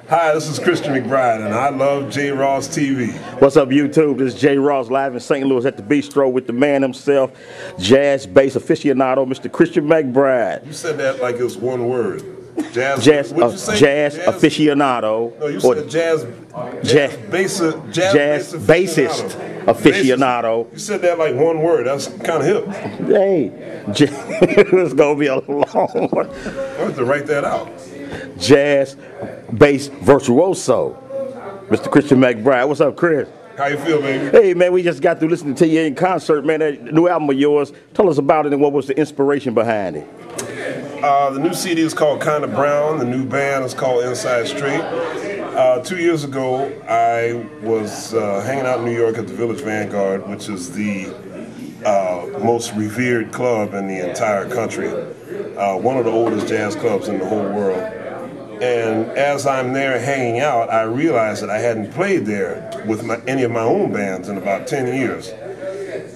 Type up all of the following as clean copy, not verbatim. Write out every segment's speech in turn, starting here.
Hi, this is Christian McBride, and I love Jross-tv. What's up, YouTube? This is Jross live in St. Louis at the Bistro with the man himself, jazz bass aficionado, Mr. Christian McBride. You said that like it was one word. Jazz aficionado. No, you said jazz bassist aficionado. You said that like one word. That's kind of hip. Hey, it's gonna be a long one. I have to write that out. Jazz bass virtuoso, Mr. Christian McBride. What's up, Chris? How you feel, baby? Hey, man, we just got through listening to you in concert, man. That new album of yours. Tell us about it and what was the inspiration behind it. The new CD is called Kinda Brown. The new band is called Inside Straight. 2 years ago, I was hanging out in New York at the Village Vanguard, which is the most revered club in the entire country. One of the oldest jazz clubs in the whole world. And as I'm there hanging out, I realized that I hadn't played there with any of my own bands in about 10 years.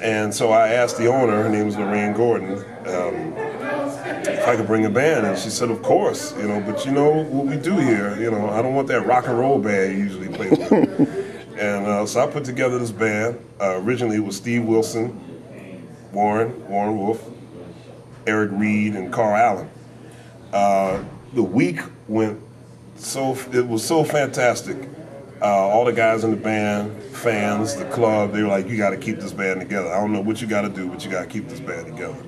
And so I asked the owner, her name was Lorraine Gordon, if I could bring a band, and she said, of course, but you know what we do here, I don't want that rock and roll band you usually play with. And so I put together this band. Originally it was Steve Wilson, Warren Wolf, Eric Reed, and Carl Allen. The week went it was so fantastic. All the guys in the band, fans, the club, they were like, you got to keep this band together. I don't know what you got to do, but you got to keep this band together.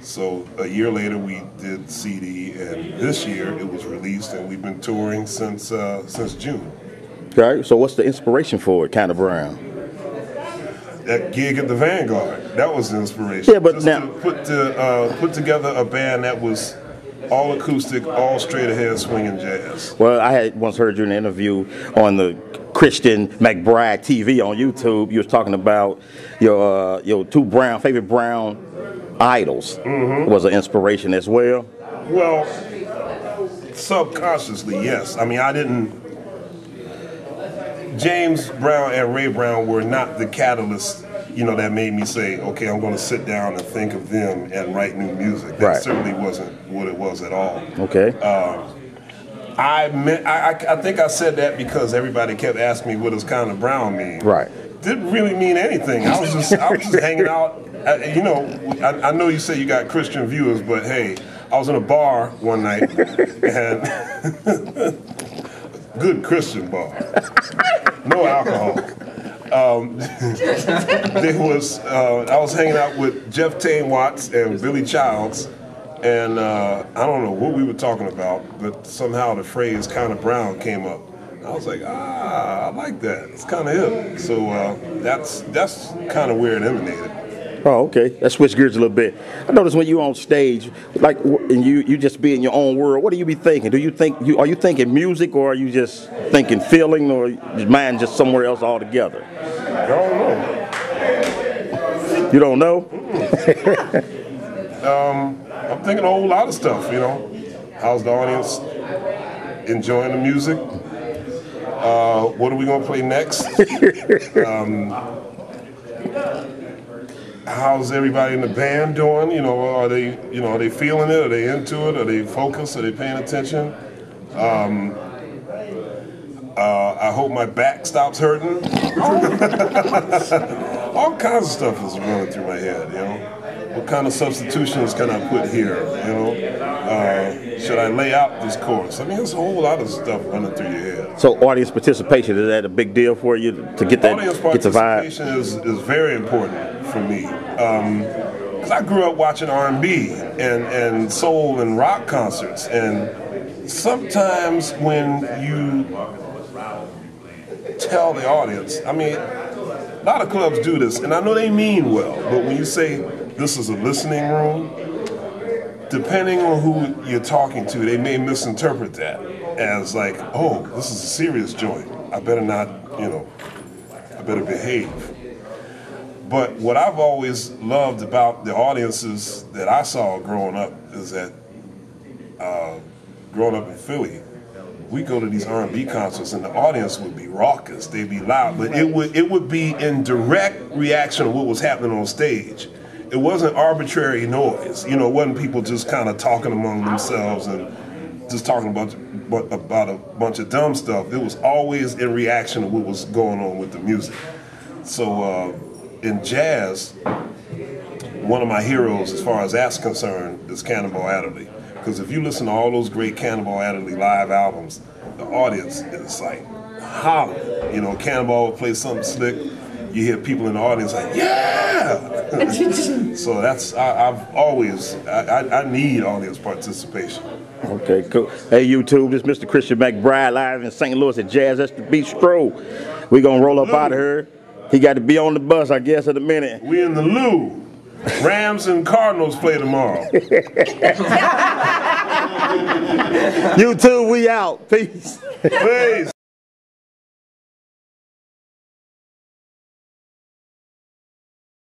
So a year later, we did the CD, and this year it was released, and we've been touring since June. Okay, so what's the inspiration for it, Kinda Brown? That gig at the Vanguard, that was the inspiration. Yeah, but just now to put together a band that was all acoustic, all straight ahead swinging jazz. Well, I had once heard you in an interview on the Christian McBride TV on YouTube. You was talking about your two favorite Brown idols was an inspiration as well. Well, subconsciously, yes. I mean, James Brown and Ray Brown were not the catalyst, that made me say, okay, I'm going to sit down and think of them and write new music. That certainly wasn't what it was at all. Okay. I think I said that because everybody kept asking me what does Kinda Brown mean. Right. Didn't really mean anything. I was just hanging out. I know you say you got Christian viewers, but hey, I was in a bar one night and good Christian bar, no alcohol. I was hanging out with Jeff Tane Watts and Billy Childs, and I don't know what we were talking about, but somehow the phrase Kinda Brown came up. I was like, I like that. It's kind of hip. So that's kind of where it emanated. Oh, okay. Let's switch gears a little bit. I noticed when you're on stage, and you just be in your own world. What do you be thinking? Are you thinking music, or are you just thinking feeling, or your mind just somewhere else altogether? I don't know. You don't know? I'm thinking a whole lot of stuff. How's the audience enjoying the music? What are we gonna play next? How's everybody in the band doing? Are they feeling it? Are they into it? Are they focused? Are they paying attention? I hope my back stops hurting. All kinds of stuff is running through my head. What kind of substitutions can I put here? Should I lay out this course? I mean, there's a whole lot of stuff running through your head. So audience participation, is that a big deal for you to get that, audience get the vibe? Participation is very important for me. Because I grew up watching R&B and soul and rock concerts, and sometimes when you tell the audience, I mean, a lot of clubs do this, and I know they mean well, but when you say this is a listening room, depending on who you're talking to, they may misinterpret that as like, oh, this is a serious joint. I better not, I better behave. But what I've always loved about the audiences that I saw growing up is that, growing up in Philly, we go to these R&B concerts and the audience would be raucous, they'd be loud, but it would be in direct reaction to what was happening on stage. It wasn't arbitrary noise, it wasn't people just kind of talking among themselves and just talking about a bunch of dumb stuff. It was always in reaction to what was going on with the music. So in jazz, one of my heroes as far as that's concerned is Cannonball Adderley. Because if you listen to all those great Cannonball Adderley live albums, the audience is like hollering. You know, Cannonball would play something slick, you hear people in the audience like, yeah! So that's, I need audience participation. Okay, cool. Hey, YouTube, this is Mr. Christian McBride live in St. Louis at Jazz at the Bistro. We're going to roll up out of here. He got to be on the bus, I guess, in a minute. We in the Lou. Rams and Cardinals play tomorrow. YouTube, we out. Peace. Peace.